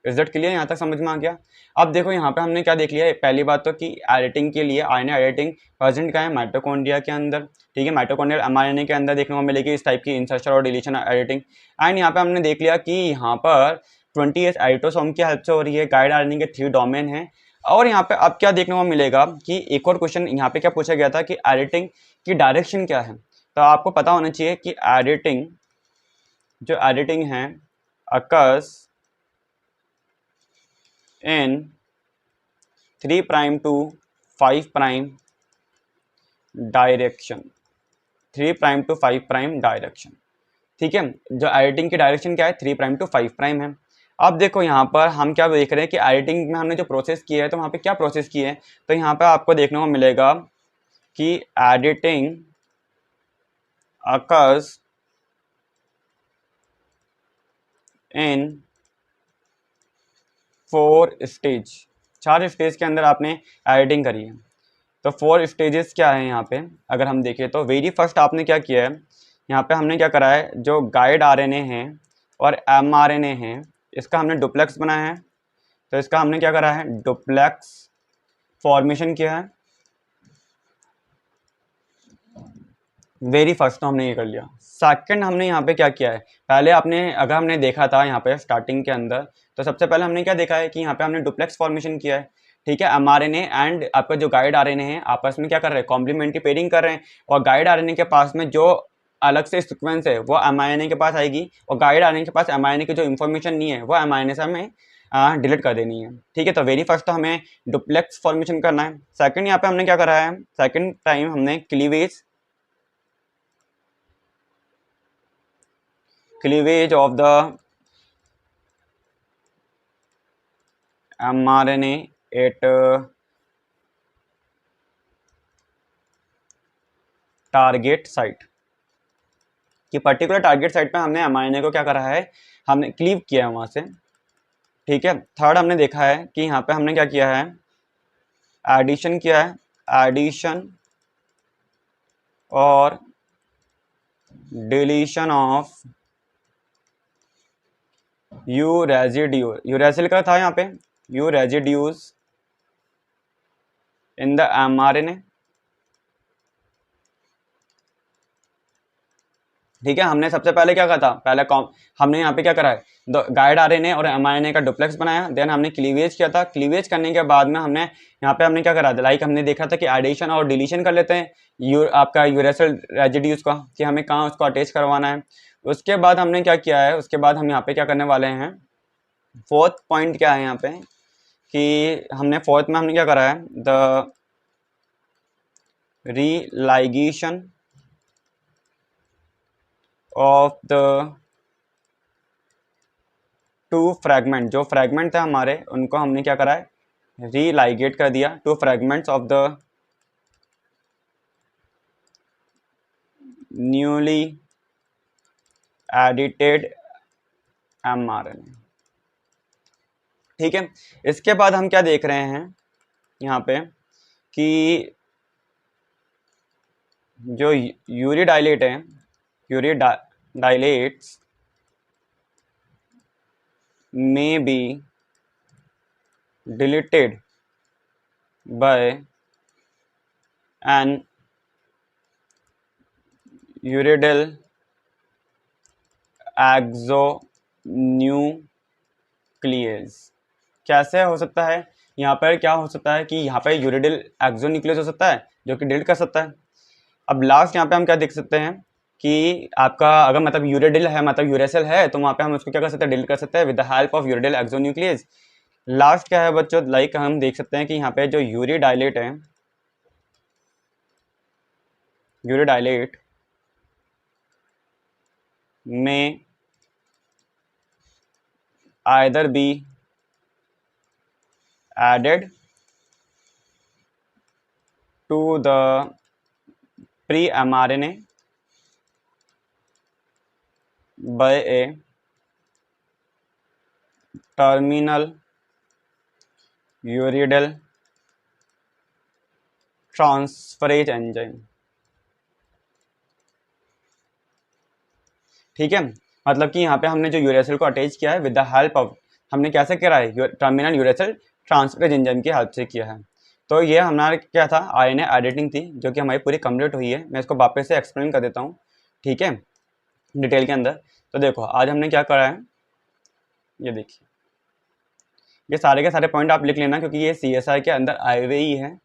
Is that clear? यहाँ तक समझ में आ गया? अब देखो यहाँ पे हमने क्या देख लिया है, पहली बात तो कि एडिटिंग के लिए आरएनए एडिटिंग प्रेजेंट का है माइटोकॉन्ड्रिया के अंदर। ठीक है, माइटोकॉन्ड्रियल एमआरएनए के अंदर देखने को मिलेगी इस टाइप की इंसर्शन और डिलीशन एडिटिंग। एंड यहाँ पे हमने देख लिया कि यहाँ पर 28 एडिटोसोम की हेल्प से हो रही है। गाइड आरएनए के 3 डोमेन है। और यहाँ पे अब क्या देखने को मिलेगा कि एक और क्वेश्चन यहाँ पे क्या पूछा गया था कि एडिटिंग की डायरेक्शन क्या है। तो आपको पता होना चाहिए कि एडिटिंग है occurs in 3 prime to 5 prime direction, 3 prime to 5 prime direction. ठीक है, जो एडिटिंग की डायरेक्शन क्या है, 3 प्राइम टू 5 प्राइम है। अब देखो यहाँ पर हम क्या देख रहे हैं कि एडिटिंग में हमने जो प्रोसेस किया है, तो वहाँ पे क्या प्रोसेस किए हैं, तो यहाँ पे आपको देखने को मिलेगा कि एडिटिंग अकर्स इन 4 स्टेज, 4 स्टेज के अंदर आपने एडिटिंग करी है। तो 4 स्टेजेस क्या है यहाँ पे अगर हम देखें तो वेरी फर्स्ट आपने क्या किया है, यहाँ पे हमने क्या करा है, जो गाइड आरएनए है और एमआरएनए है इसका हमने डुप्लेक्स बनाया है। तो इसका हमने क्या करा है, डुप्लेक्स फॉर्मेशन किया है। वेरी फर्स्ट तो हमने ये कर लिया। सेकंड हमने यहाँ पे क्या किया है, पहले आपने अगर हमने देखा था यहाँ पे स्टार्टिंग के अंदर, तो सबसे पहले हमने क्या देखा है कि यहाँ पे हमने डुप्लेक्स फॉर्मेशन किया है। ठीक है, एमआरएनए एंड आपका जो गाइड आरएनए है आपस में क्या कर रहे हैं, कॉम्प्लीमेंट्री पेयरिंग कर रहे हैं। और गाइड आरएनए के पास में जो अलग से सीक्वेंस है वो एमआरएनए के पास आएगी, और गाइड आरएनए के पास एमआरएनए की जो इन्फॉर्मेशन नहीं है वो एमआरएनए से हमें डिलीट कर देनी है। ठीक है, तो वेरी फर्स्ट तो हमें डुप्लेक्स फॉर्मेशन करना है। सेकंड यहाँ पे हमने क्या करा है, सेकंड टाइम हमने cleavage of the mRNA at target site, कि पर्टिकुलर टारगेट साइट पे हमने mRNA को क्या करा है, हमने क्लीव किया है वहां से। ठीक है, थर्ड हमने देखा है कि यहाँ पे हमने क्या किया है, एडिशन किया है, एडिशन और डिलीशन ऑफ यू रेजिड्यू का था यहाँ पे, you residues in the mRNA। ठीक है, हमने सबसे पहले क्या कहा था, पहले हमने यहाँ पे क्या करा है, गाइड आरएनए और एमआरएनए का डुप्लेक्स बनाया। देन हमने क्लीवेज किया था। क्लीवेज करने के बाद में हमने यहाँ पे हमने क्या करा था, लाइक हमने देखा था कि एडिशन और डिलीशन कर लेते हैं आपका यूरेसिल रेजिड्यूज का, कि हमें कहाँ उसको अटैच करवाना है। उसके बाद हमने क्या किया है, उसके बाद हम यहाँ पे क्या करने वाले हैं, फोर्थ पॉइंट क्या है यहाँ पे कि हमने फोर्थ में हमने क्या करा है, the religation of the 2 fragment, जो फ्रैगमेंट थे हमारे उनको हमने क्या करा है, रीलाइगेट कर दिया। 2 fragments of the newly edited mRNA। ठीक है, इसके बाद हम क्या देख रहे हैं यहाँ पे कि जो यूरिडाइलेट है, यूरिडाइलेट्स may be deleted by an uridyl axonuclease। कैसे हो सकता है? यहाँ पर क्या हो सकता है कि यहाँ पर यूरिडिल एक्सोन्यूक्लियस हो सकता है जो कि डिलीट कर सकता है। अब लास्ट यहाँ पे हम क्या देख सकते हैं कि आपका अगर मतलब यूरिडिल है, मतलब यूरेसिल है, तो वहाँ पे हम उसको क्या कर सकते हैं, डिलीट कर सकते हैं with the help of uridyl exonuclease. Last क्या है बच्चों, लाइक हम देख सकते हैं कि यहाँ पे जो यूरिडाइलेट है, यूरिडाइलेट में either be added to the pre-mRNA by a terminal uridyl transferase enzyme। ठीक है, मतलब कि यहाँ पे हमने जो यूरेसिल को अटैच किया है विद द हेल्प ऑफ, हमने कैसे करा है, टर्मिनल यूरेसिल ट्रांसफरेज एंजाइम की हेल्प से किया है। तो ये हमारा क्या था, आरएनए एडिटिंग थी जो कि हमारी पूरी कंप्लीट हुई है। मैं इसको वापस से एक्सप्लेन कर देता हूँ, ठीक है, डिटेल के अंदर। तो देखो आज हमने क्या करा है, ये देखिए, ये सारे के सारे पॉइंट आप लिख लेना क्योंकि ये सीएसआर के अंदर आए हुए ही है,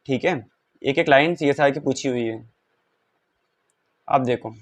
ठीक है, एक एक लाइन सीएसआर की पूछी हुई है। अब देखो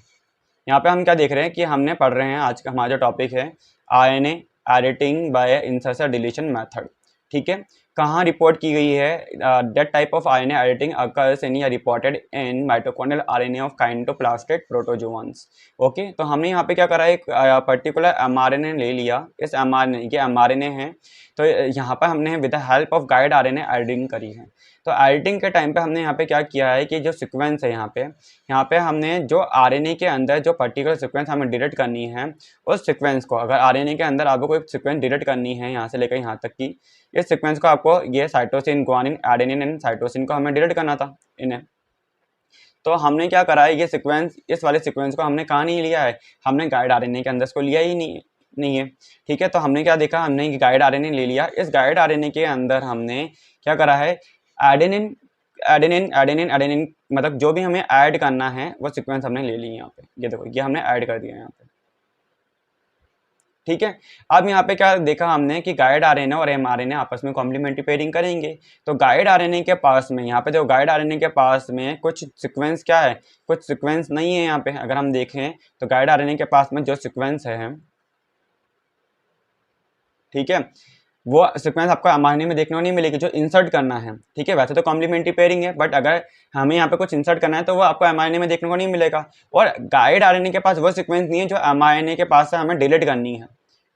यहाँ पे हम क्या देख रहे हैं कि हमने पढ़ रहे हैं, आज का हमारा जो टॉपिक है RNA editing by insertion deletion method, ठीक है। कहाँ रिपोर्ट की गई है, that type of RNA editing occurs in या reported in mitochondrial RNA of kinetoplastid protozoans. Okay, तो हमने यहाँ पे क्या करा, एक पर्टिकुलर एमआरएनए ले लिया, इस एमआरएनए ये एमआरएनए है, तो यहाँ पर हमने with the help of guide RNA editing करी है। तो एडिटिंग के टाइम पे हमने यहाँ पे क्या किया है कि जो सीक्वेंस है यहाँ पे हमने जो आरएनए के अंदर जो पर्टिकुलर सीक्वेंस हमें डिलीट करनी है, उस सीक्वेंस को, अगर आरएनए के अंदर आपको कोई सीक्वेंस डिलीट करनी है यहाँ से लेकर यहाँ तक की, इस सीक्वेंस को आपको, ये cytosine, guanine, adenine and cytosine को हमें डिलीट करना था इन्हें। तो हमने क्या करा है, ये सीक्वेंस, इस वाले सीक्वेंस को हमने कहाँ नहीं लिया है, हमने गाइड आरएनए के अंदर इसको लिया ही नहीं है, ठीक है। तो हमने क्या देखा, हमने गाइड आरएनए ले लिया, इस गाइड आरएनए के अंदर हमने क्या करा है, एडेनिन एडेनिन एडेनिन एडेनिन मतलब जो भी हमें ऐड करना है वो सीक्वेंस हमने ले ली यहाँ पे, ये देखो ये हमने ऐड कर दिया यहाँ पे, ठीक है। अब यहाँ पे क्या देखा हमने कि गाइड आरएनए और एमआरएनए आपस में कॉम्प्लीमेंट्री पेयरिंग करेंगे। तो गाइड आरएनए के पास में, यहाँ पे देखो गाइड आरएनए के पास में कुछ सीक्वेंस क्या है, कुछ सीक्वेंस नहीं है यहाँ पे। अगर हम देखें तो गाइड आरएनए के पास में जो सीक्वेंस है, ठीक है, वो सीक्वेंस आपको एमआरएनए में देखने को नहीं मिलेगी जो इंसर्ट करना है, ठीक है। वैसे तो कॉम्प्लीमेंट्री पेयरिंग है, बट अगर हमें यहाँ पे कुछ इंसर्ट करना है तो वो आपको एमआरएनए में देखने को नहीं मिलेगा। और गाइड आरएनए के पास वो सीक्वेंस नहीं है जो एमआरएनए के पास से हमें डिलीट करनी है,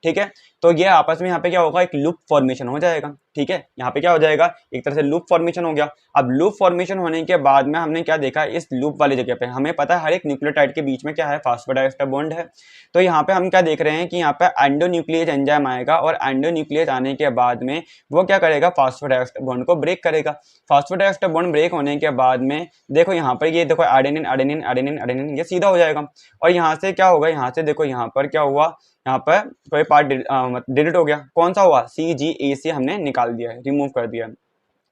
ठीक है। तो ये आपस में यहाँ पे क्या होगा, एक लूप फॉर्मेशन हो जाएगा, ठीक है। यहाँ पे क्या हो जाएगा, एक तरह से लूप फॉर्मेशन हो गया। अब लूप फॉर्मेशन होने के बाद में हमने क्या देखा, इस लूप वाली जगह पे हमें पता है हर एक न्यूक्लियोटाइड के बीच में क्या है, फास्फोडाइएस्टर बॉन्ड है। तो यहाँ पे हम क्या देख रहे हैं कि यहाँ पे एंडोन्यूक्लियस एंजाइम आएगा और एंडोन्यूक्लियस आने के बाद में वो क्या करेगा, फास्फोडाइएस्टर बॉन्ड को ब्रेक करेगा। फास्फोडाइएस्टर बॉन्ड ब्रेक होने के बाद में देखो यहाँ पर ये देखो एडेनिन एडेनिन एडेनिन एडेनिन ये सीधा हो जाएगा। और यहाँ से क्या होगा, यहाँ से देखो यहाँ पर क्या हुआ, यहाँ पर कोई पार्ट डिलीट हो गया, कौन सा हुआ, CGAC हमने निकाल दिया है, रिमूव कर दिया है।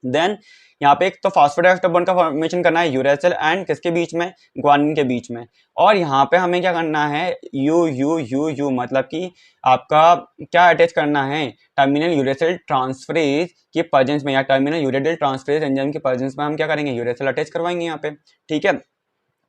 देन यहाँ पे एक तो फास्फोडाइएस्टर बॉन्ड का फॉर्मेशन करना है यूरेसिल एंड किसके बीच में, ग्वानिन के बीच में। और यहाँ पे हमें क्या करना है, यू मतलब कि आपका क्या अटैच करना है, टर्मिनल यूरेसिल ट्रांसफरेज के प्रेजेंस में या टर्मिनल यूरेसिल ट्रांसफरेज एंजाइम के प्रेजेंस में हम क्या करेंगे, यूरेसिल अटैच करवाएंगे यहाँ पे, ठीक है।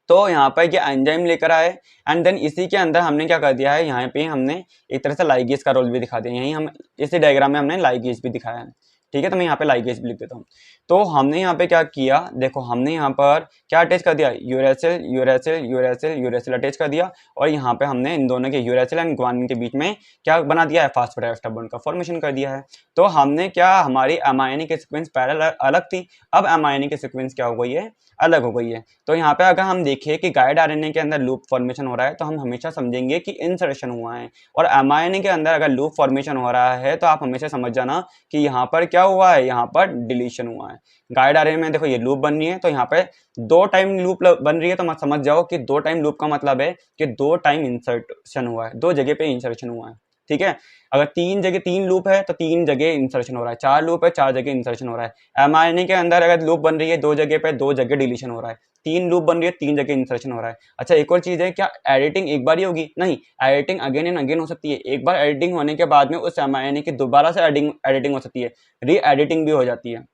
तो यहाँ पर ये एंजाइम लेकर आए एंड देन इसी के अंदर हमने क्या कर दिया है, यहाँ पे हमने एक तरह से लाइगेज का रोल भी दिखा दिया। यहीं हम इसी डायग्राम में हमने लाइगेज भी दिखाया है, ठीक है। तो मैं यहाँ पे लाइगेज भी लिख देता हूँ। तो हमने यहाँ पे क्या किया, देखो हमने यहाँ पर क्या अटैच कर दिया, uracil uracil uracil uracil attach कर दिया। और यहाँ पे हमने इन दोनों के यूरेसिल एंड ग्वानिन के बीच में क्या बना दिया है, फास्फोडाइएस्टर बॉन्ड का फॉर्मेशन कर दिया है। तो हमने क्या, हमारी एमआरएनए की सीक्वेंस पहले अलग थी, अब एमआरएनए की सीक्वेंस क्या हो गई है, अलग हो गई है। तो यहाँ पे अगर हम देखें कि गाइड आरएनए के अंदर लूप फॉर्मेशन हो रहा है तो हम हमेशा समझेंगे कि इंसर्शन हुआ है। और एमआरएनए के अंदर अगर लूप फॉर्मेशन हो रहा है तो आप हमेशा समझ जाना कि यहाँ पर क्या क्या हुआ है, यहाँ पर डिलीशन हुआ है। गाइड आरएनए में देखो ये लूप बन रही है, तो यहाँ पे 2 टाइम लूप बन रही है, तो मत समझ जाओ कि 2 टाइम लूप का मतलब है कि 2 टाइम इंसर्शन हुआ है, 2 जगह पे इंसर्शन हुआ है, ठीक है। अगर 3 जगह 3 लूप है तो 3 जगह इंसर्शन हो रहा है, 4 लूप है 4 जगह इंसर्शन हो रहा है। एमआरएनए के अंदर अगर लूप बन रही है 2 जगह पे 2 जगह डिलीशन हो रहा है, 3 लूप बन रही है 3 जगह इंसर्शन हो रहा है। अच्छा एक और चीज है, क्या एडिटिंग एक बार ही होगी? नहीं, एडिटिंग अगेन एंड अगेन हो सकती है। एक बार एडिटिंग होने के बाद में उस एमआरएनए की दोबारा से एडिटिंग हो सकती है, री एडिटिंग भी हो जाती है,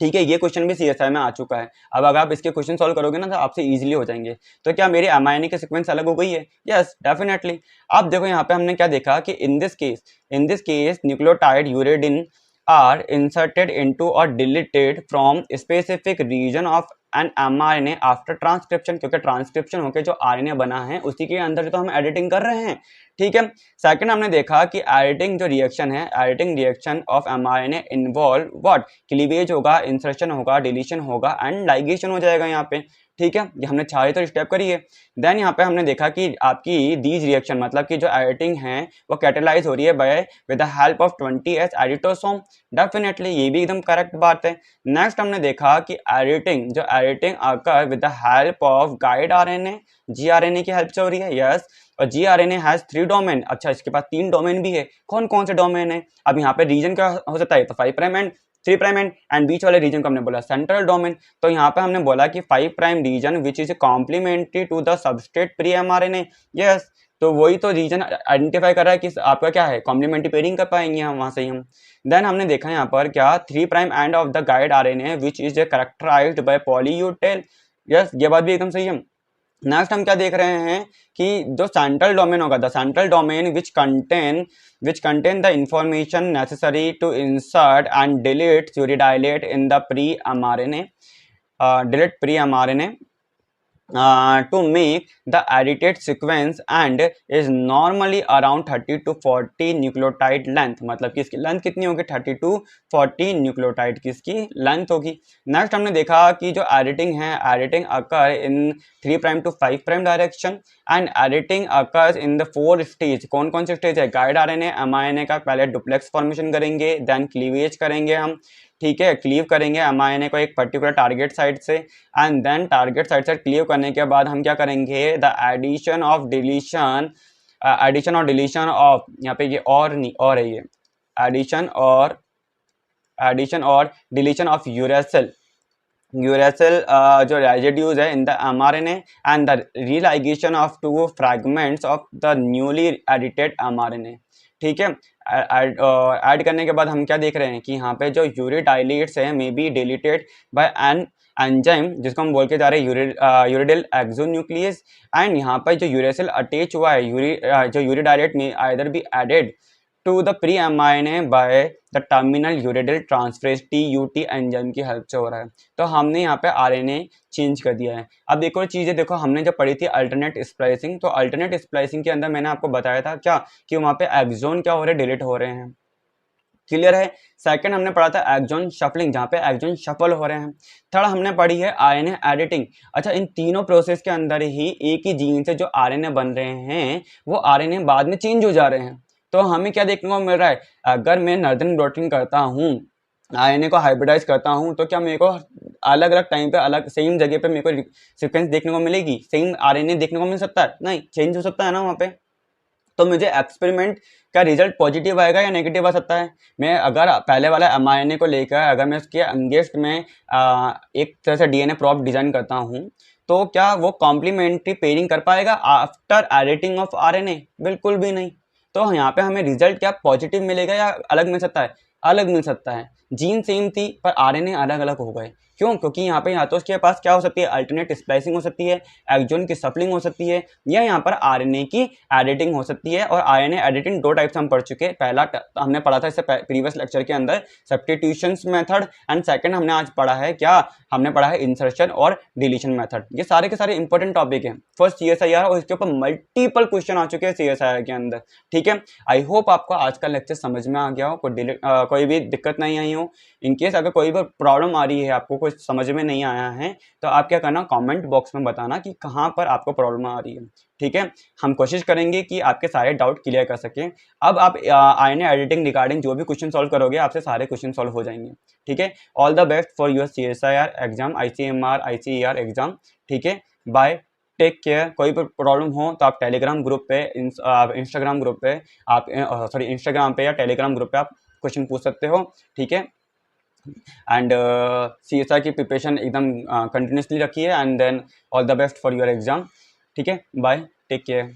ठीक है। ये क्वेश्चन भी सीएसआई में आ चुका है। अब अगर आप इसके क्वेश्चन सॉल्व करोगे ना तो आपसे इजीली हो जाएंगे। तो क्या मेरी एमआईएनए की सीक्वेंस अलग हो गई है? Yes definitely. अब देखो यहाँ पे हमने क्या देखा कि in this case nucleotide uridine are inserted into or deleted from specific region of an mRNA after transcription, क्योंकि ट्रांसक्रिप्शन होकर जो आरएनए बना है उसी के अंदर तो हम एडिटिंग कर रहे हैं, ठीक है। सेकंड हमने देखा कि एडिटिंग जो रिएक्शन है, editing reaction of mRNA involve what, cleavage होगा, इंसर्शन होगा, डिलीशन होगा एंड लाइगेशन हो जाएगा यहाँ पे, ठीक है। ये हमने 4 तो स्टेप करी है। देन यहाँ पे हमने देखा कि आपकी दीज रिएक्शन मतलब कि जो एडिटिंग है वो कैटेलाइज हो रही है by with the help of 20S editosome, definitely ये भी एकदम करेक्ट बात है। नेक्स्ट हमने देखा कि editing occur with the help of guide RNA, gRNA की हेल्प से हो रही है, यस। और जीआरएनए हैज 3 डोमेन, अच्छा इसके पास 3 डोमेन भी है। कौन कौन से डोमेन है? अब यहाँ पे रीजन क्या हो सकता है, तो 5 प्राइम एंड 3 प्राइम एंड बीच वाले रीजन को हमने बोला सेंट्रल डोमेन। तो यहाँ पे हमने बोला कि 5 prime region which is complementary to the substrate pre mRNA, yes. तो वही तो रीजन आइडेंटिफाई कर रहा है कि आपका क्या है, कॉम्प्लीमेंट्री पेयरिंग कर पाएंगे हम वहां से ही हम। देन हमने देखा यहाँ पर क्या 3 prime end of the guide RNA which is characterised by poly U tail, yes ये बात भी एकदम सही है। नेक्स्ट हम क्या देख रहे हैं कि जो सेंट्रल डोमेन होगा, the central domain which contain the information necessary to insert and delete uridylate in the pre mRNA, delete pre mRNA to make the edited sequence and is normally around 30 to 40 nucleotide length, मतलब कि इसकी length कितनी होगी, 30 to 40 nucleotide की इसकी length होगी। Next हमने देखा कि जो एडिटिंग है, editing occur in 3 prime to 5 prime direction and editing occurs in the 4 stage. कौन कौन से स्टेज है? गाइड आरएनए एमआरएनए का पहले डुप्लेक्स फॉर्मेशन करेंगे, देन क्लीवेज करेंगे हम, ठीक है, क्लीव करेंगे एमआरएनए को एक पर्टिकुलर टारगेट साइट से एंड देन टारगेट साइट से क्लीव करने के बाद हम क्या करेंगे, द एडिशन और डिलीशन ऑफ, यहाँ पे ये और नहीं और है, ये एडिशन और डिलीशन ऑफ यूरेसिल जो रेजिड्यूज है in the mRNA and the religation of 2 fragments of the newly edited mRNA, ठीक है। ऐड करने के बाद हम क्या देख रहे हैं कि यहाँ पे जो यूरिडाइलेट्स है may be deleted bye an enzyme जिसको हम बोल के जा रहे हैं यूरिडिल एक्सोन्यूक्लियस, एंड यहाँ पर जो यूरेसिल अटैच हुआ है जो यूरिडाइलेट में either be added to the pre mRNA by the terminal uridylyl transferase TUT enzyme की हेल्प से हो रहा है। तो हमने यहाँ पे आरएनए चेंज कर दिया है। अब एक और चीज़ है, देखो हमने जब पढ़ी थी अल्टरनेट स्प्लाइसिंग, तो अल्टरनेट स्प्लाइसिंग के अंदर मैंने आपको बताया था क्या कि वहाँ पे एक्सोन क्या हो रहे हैं, डिलीट हो रहे हैं, क्लियर है। सेकंड हमने पढ़ा था एक्सोन शफलिंग, जहाँ पे एक्सोन शफल हो रहे हैं। थर्ड हमने पढ़ी है आरएनए एडिटिंग। अच्छा इन तीनों प्रोसेस के अंदर ही एक ही जीन से जो आरएनए बन रहे हैं वो आरएनए बाद में चेंज हो जा रहे हैं। तो हमें क्या देखने को मिल रहा है, अगर मैं नॉर्दर्न ब्लॉटिंग करता हूँ, आरएनए को हाइब्रिडाइज करता हूँ, तो क्या मेरे को अलग अलग टाइम पे अलग सेम जगह पे मेरे को सीक्वेंस देखने को मिलेगी, सेम आरएनए देखने को मिल सकता है? नहीं, चेंज हो सकता है ना वहाँ पे। तो मुझे एक्सपेरिमेंट का रिजल्ट पॉजिटिव आएगा या नेगेटिव आ सकता है। मैं अगर पहले वाला एमआरएनए को लेकर अगर मैं उसके अंगेस्ट में एक तरह से डीएनए प्रॉप डिजाइन करता हूँ, तो क्या वो कॉम्प्लीमेंट्री पेयरिंग कर पाएगा आफ्टर एडिटिंग ऑफ आरएनए? बिल्कुल भी नहीं। तो यहाँ पे हमें रिजल्ट क्या पॉजिटिव मिलेगा या अलग मिल सकता है? अलग मिल सकता है। जीन सेम थी पर आरएनए अलग अलग हो गए। क्यों? क्योंकि यहाँ पे या तो उसके पास क्या हो सकती है, अल्टरनेट स्प्लाइसिंग हो सकती है, एक्सोन की सफलिंग हो सकती है, या यहाँ पर आरएनए की एडिटिंग हो सकती है। और आरएनए एडिटिंग 2 टाइप से हम पढ़ चुके हैं। पहला हमने पढ़ा था इससे प्रीवियस लेक्चर के अंदर सब्स्टिट्यूशन मेथड, एंड सेकंड हमने आज पढ़ा है क्या, हमने पढ़ा है इंसर्शन और डिलीशन मेथड। ये सारे के सारे इंपॉर्टेंट टॉपिक हैं फर्स्ट CSIR, और इसके ऊपर मल्टीपल क्वेश्चन आ चुके हैं CSIR के अंदर, ठीक है। आई होप आपको आज का लेक्चर समझ में आ गया हो, कोई भी दिक्कत नहीं आई हो। इनकेस अगर कोई भी प्रॉब्लम आ रही है, आपको कुछ समझ में नहीं आया है तो आप क्या करना, कमेंट बॉक्स में बताना कि कहाँ पर आपको प्रॉब्लम आ रही है, ठीक है। हम कोशिश करेंगे कि आपके सारे डाउट क्लियर कर सकें। अब आप आईएनए एडिटिंग रिगार्डिंग जो भी क्वेश्चन सॉल्व करोगे आपसे सारे क्वेश्चन सॉल्व हो जाएंगे, ठीक है। All the best for your CSIR exam, ICMR ICER exam, ठीक है। Bye, take care. कोई भी प्रॉब्लम हो तो आप टेलीग्राम ग्रुप पे, इंस्टाग्राम ग्रुप पे आप सॉरी इंस्टाग्राम पे या टेलीग्राम ग्रुप पे आप क्वेश्चन पूछ सकते हो, ठीक है। एंड CSI की प्रिपरेशन एकदम कंटिन्यूसली रखिए and then all the best for your exam, ठीक है। Bye, take care.